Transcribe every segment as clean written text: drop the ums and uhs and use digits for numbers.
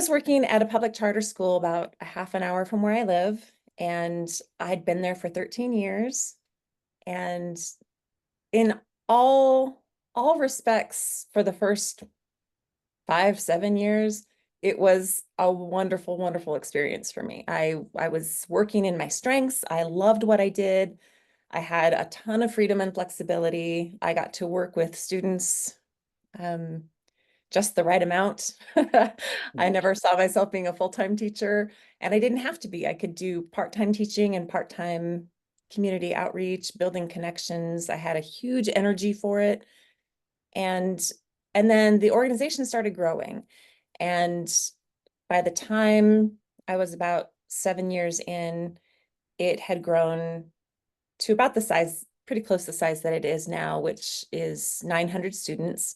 was working at a public charter school about a half an hour from where I live, and I'd been there for 13 years. And in all all respects, for the first 5, 7 years, it was a wonderful, wonderful experience for me. I was working in my strengths. I loved what I did. I had a ton of freedom and flexibility. I got to work with students um, just the right amount. I Mhm. never saw myself being a full-time teacher, and I didn't have to be. I could do part-time teaching and part-time community outreach, building connections. I had a huge energy for it. And and then the organization started growing. And by the time I was about 7 years in, it had grown to about the size, pretty close to the size that it is now, which is 900 students.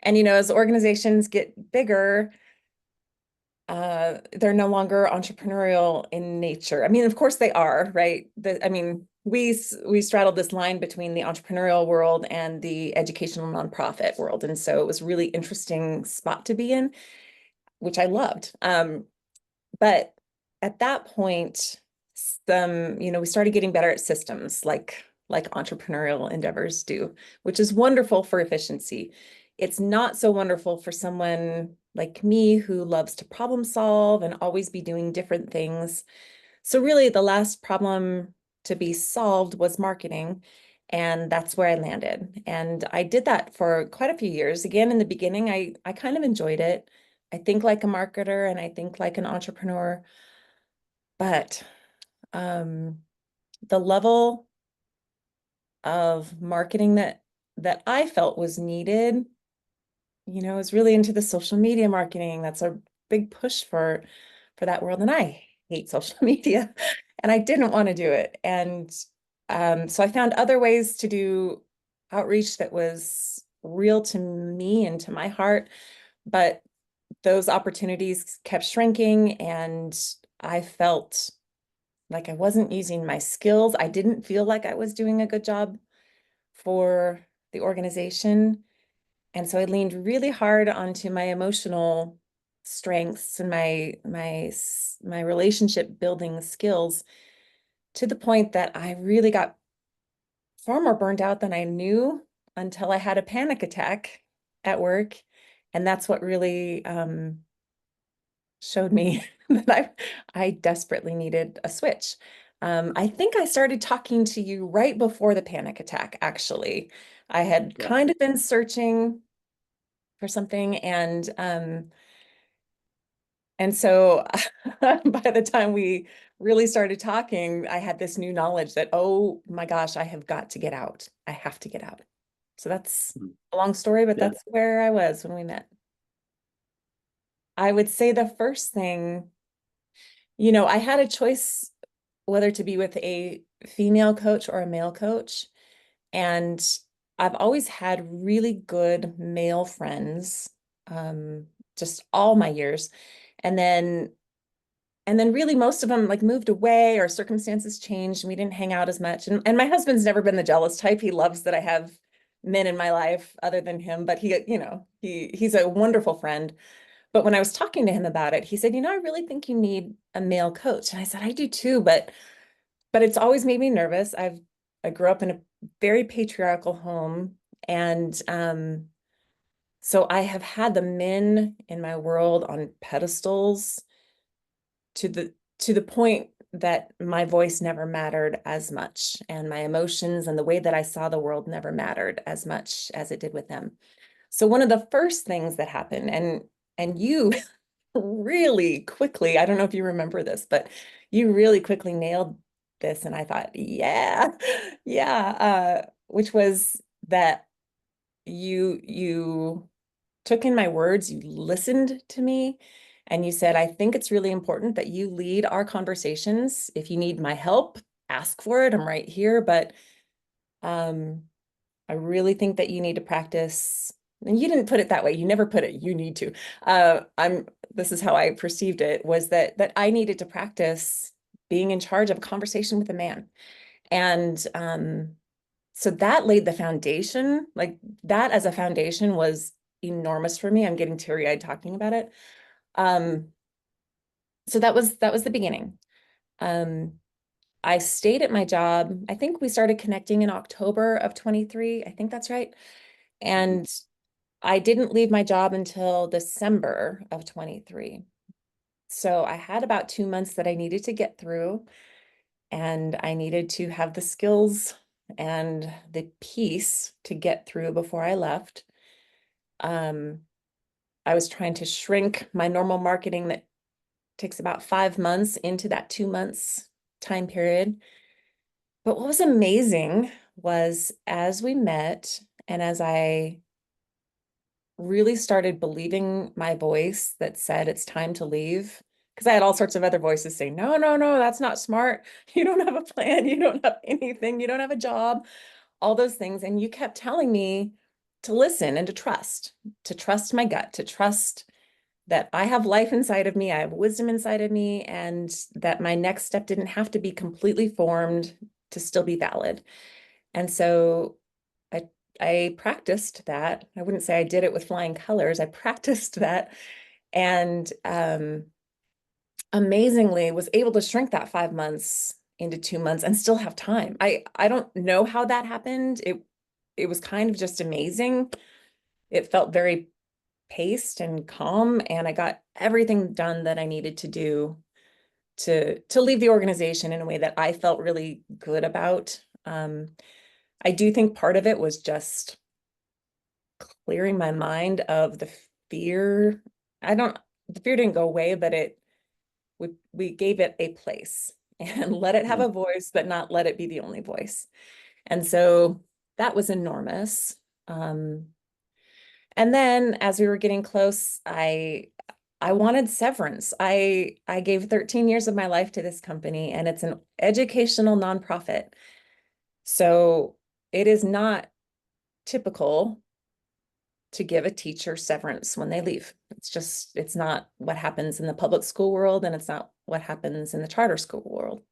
And as organizations get bigger, they're no longer entrepreneurial in nature. I mean, of course they are, right? I mean, we straddled this line between the entrepreneurial world and the educational nonprofit world, and so it was a really interesting spot to be in, which I loved. But at that point, we started getting better at systems like entrepreneurial endeavors do, which is wonderful for efficiency. It's not so wonderful for someone like me who loves to problem solve and always be doing different things. So really the last problem to be solved was marketing. And that's where I landed. And I did that for quite a few years. Again, in the beginning, I kind of enjoyed it. I think like a marketer and I think like an entrepreneur, but um, the level of marketing that I felt was needed, is really into the social media marketing. That's a big push for that world, and I hate social media, and I didn't want to do it. And so I found other ways to do outreach that was real to me and to my heart, but those opportunities kept shrinking, and I felt like I wasn't using my skills. I didn't feel like I was doing a good job for the organization. And so I leaned really hard onto my emotional strengths and my relationship building skills, to the point that I really got far more burned out than I knew, until I had a panic attack at work. And that's what really showed me that I desperately needed a switch. I think I started talking to you right before the panic attack, actually. I had Yeah. kind of been searching for something, and so by the time we really started talking, I had this new knowledge that, oh my gosh, I have got to get out. I have to get out. So that's Mhm. a long story, but Yeah. that's where I was when we met. I would say the first thing, I had a choice whether to be with a female coach or a male coach. And I've always had really good male friends, um, just all my years. And then really most of them like moved away or circumstances changed and we didn't hang out as much. And my husband's never been the jealous type. He loves that I have men in my life other than him, but he's a wonderful friend. But when I was talking to him about it, he said, I really think you need a male coach. And I said, I do too, but it's always made me nervous. I grew up in a very patriarchal home, and so I have had the men in my world on pedestals, to the point that my voice never mattered as much, and my emotions and the way that I saw the world never mattered as much as it did with them. So one of the first things that happened, and you really quickly, I don't know if you remember this, but you really quickly nailed this. And I thought, yeah, yeah, which was that you took in my words, you listened to me, and you said, I think it's really important that you lead our conversations. If you need my help, ask for it. I'm right here. But um, I really think that you need to practice. And you didn't put it that way. You never put it, you need to. This is how I perceived it, was that I needed to practice being in charge of a conversation with a man. And so that laid the foundation. Like, that as a foundation was enormous for me. I'm getting teary-eyed talking about it. Um, so that was the beginning. Um, I stayed at my job. I think we started connecting in October of 23. I think that's right. And I didn't leave my job until December of 23. So I had about 2 months that I needed to get through, and I needed to have the skills and the peace to get through before I left. Um, I was trying to shrink my normal marketing that takes about 5 months into that 2 months time period. But what was amazing was as we met and as I really started believing my voice that said it's time to leave, because I had all sorts of other voices saying, no, no, no, that's not smart. You don't have a plan. You don't have anything. You don't have a job, all those things. And you kept telling me to listen and to trust my gut, to trust that I have life inside of me, I have wisdom inside of me, and that my next step didn't have to be completely formed to still be valid. And so I I practiced that. I wouldn't say I did it with flying colors. I practiced that and amazingly was able to shrink that 5 months into 2 months and still have time. I don't know how that happened. It was kind of just amazing. It felt very paced and calm, and I got everything done that I needed to do to leave the organization in a way that I felt really good about. I do think part of it was just clearing my mind of the fear. I don't, the fear didn't go away, but we gave it a place and let it have Mm. a voice, but not let it be the only voice. And so that was enormous. Um, and then as we were getting close, I wanted severance. I gave 13 years of my life to this company, and it's an educational nonprofit. So it is not typical to give a teacher severance when they leave. It's not what happens in the public school world, and it's not what happens in the charter school world.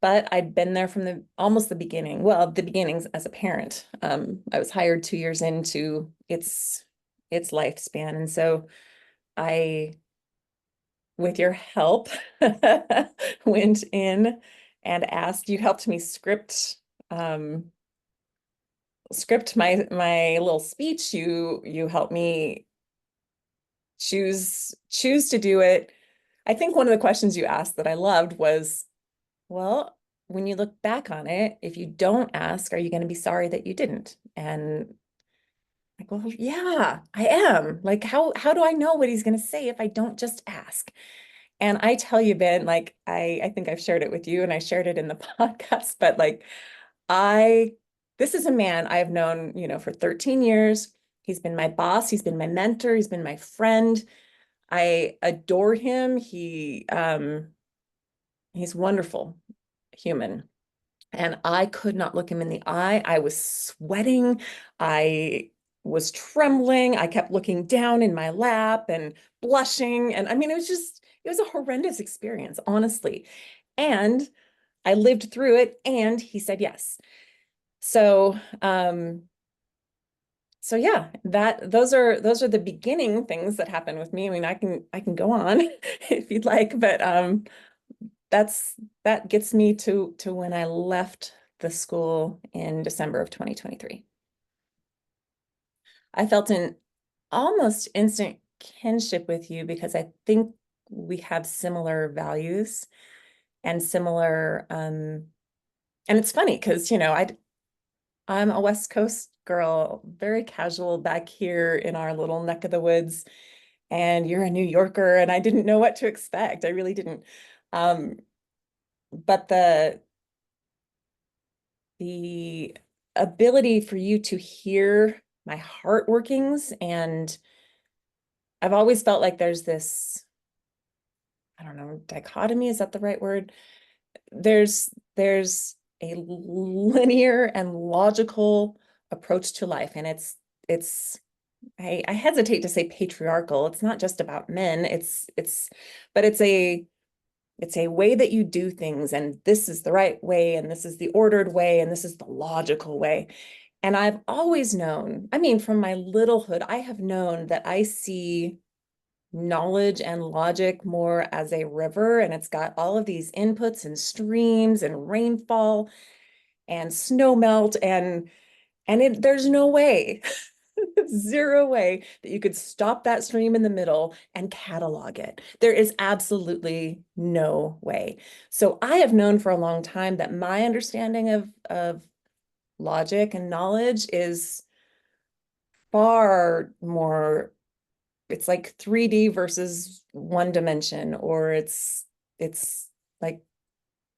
But I'd been there from the almost the beginning. Well, the beginnings as a parent. I was hired 2 years into its lifespan, and so I, with your help, went in and asked. You helped me um, script my little speech. You helped me choose to do it. I think one of the questions you asked that I loved was, well, when you look back on it, if you don't ask, are you going to be sorry that you didn't? And like, well, yeah, I am. Like, how do I know what he's going to say if I don't just ask? And I tell you, Ben, like I think I've shared it with you and I shared it in the podcast, but like I this is a man I've known, for 13 years. He's been my boss, he's been my mentor, he's been my friend. I adore him. He's wonderful human. And I could not look him in the eye. I was sweating. I was trembling. I kept looking down in my lap and blushing. And I mean, it was a horrendous experience, honestly. And I lived through it, and he said yes. So, so yeah, that those are the beginning things that happened with me. I mean, I can go on if you'd like, but that's that gets me to when I left the school in December of 2023. I felt an almost instant kinship with you because I think we have similar values and similar and it's funny because I'm a West Coast girl, very casual back here in our little neck of the woods, and you're a New Yorker, and I didn't know what to expect. I really didn't. Um, but the ability for you to hear my heart workings, and I've always felt like there's this, I don't know, dichotomy, is that the right word? There's a linear and logical approach to life, and it's I hesitate to say patriarchal. It's not just about men. But it's a way that you do things, and this is the right way, and this is the ordered way, and this is the logical way. And I've always known, I mean, from my littlehood, I have known that I see knowledge and logic more as a river, and it's got all of these inputs and streams and rainfall and snow melt and there's no way, zero way that you could stop that stream in the middle and catalog it. There is absolutely no way. So I have known for a long time that my understanding of logic and knowledge is far more, it's like 3D versus one dimension, or it's like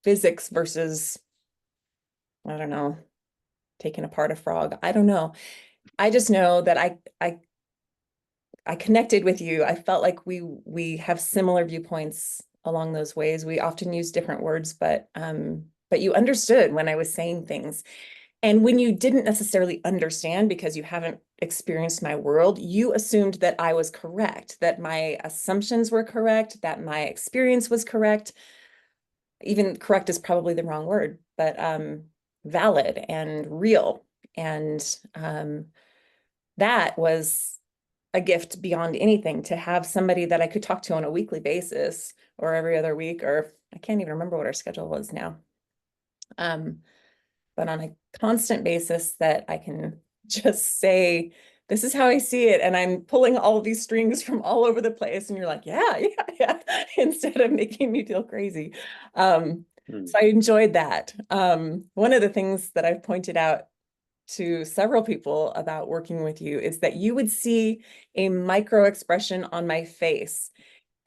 physics versus, I don't know, taking apart a frog. I don't know. I just know that I connected with you. I felt like we have similar viewpoints along those ways. We often use different words, but you understood when I was saying things. And when you didn't necessarily understand because you haven't experienced my world, you assumed that I was correct, that my assumptions were correct, that my experience was correct. Even correct is probably the wrong word, but valid and real. And that was a gift beyond anything, to have somebody that I could talk to on a weekly basis or every other week, or I can't even remember what our schedule is now. But on a constant basis, that I can just say, this is how I see it. And I'm pulling all of these strings from all over the place. And you're like, yeah, yeah, yeah, instead of making me feel crazy. So I enjoyed that. One of the things that I've pointed out to several people about working with you is that you would see a micro expression on my face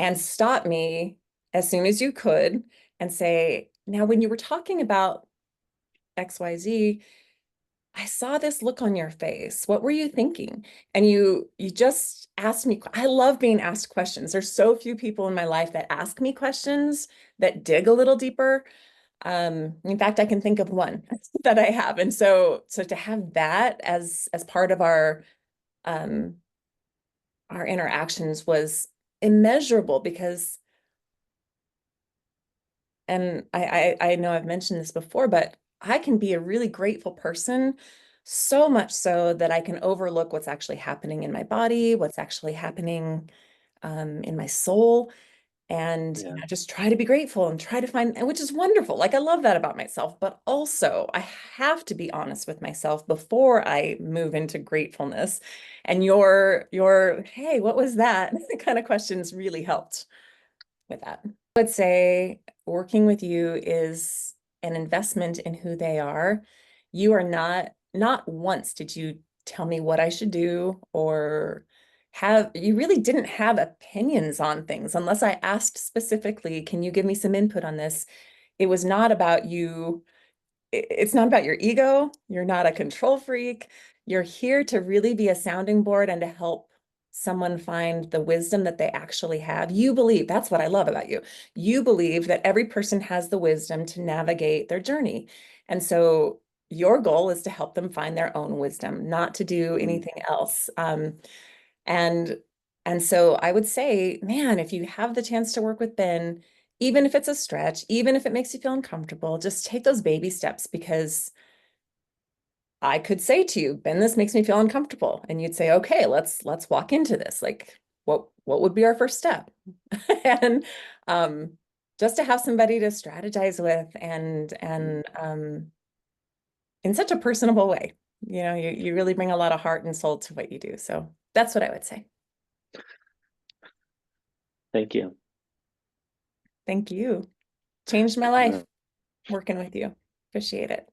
and stop me as soon as you could and say, now, when you were talking about XYZ, I saw this look on your face. What were you thinking? And you just asked me. I love being asked questions. There's so few people in my life that ask me questions that dig a little deeper. In fact, I can think of one that I have. And so to have that as part of um our interactions was immeasurable, because, and I know I've mentioned this before, but I can be a really grateful person, so much so that I can overlook what's actually happening in my body, what's actually happening in my soul, and Yeah. just try to be grateful and try to find, and which is wonderful. Like, I love that about myself, but also I have to be honest with myself before I move into gratefulness. And your hey, what was that kind of questions really helped with that. I would say working with you is an investment in who they are. You are not once did you tell me what I should do, or you really didn't have opinions on things unless I asked specifically, can you give me some input on this? It was not about you. It's not about your ego. You're not a control freak. You're here to really be a sounding board and to help someone find the wisdom that they actually have. You believe, that's what I love about you. You believe that every person has the wisdom to navigate their journey. And so your goal is to help them find their own wisdom, not to do Mm. anything else. And and so I would say, man, if you have the chance to work with Ben, even if it's a stretch, even if it makes you feel uncomfortable, just take those baby steps, because I could say to you, Ben, this makes me feel uncomfortable. And you'd say, okay, let's walk into this. Like, what would be our first step? And just to have somebody to strategize with, and in such a personable way. You really bring a lot of heart and soul to what you do. So that's what I would say. Thank you. Thank you. Changed my life working with you. Appreciate it.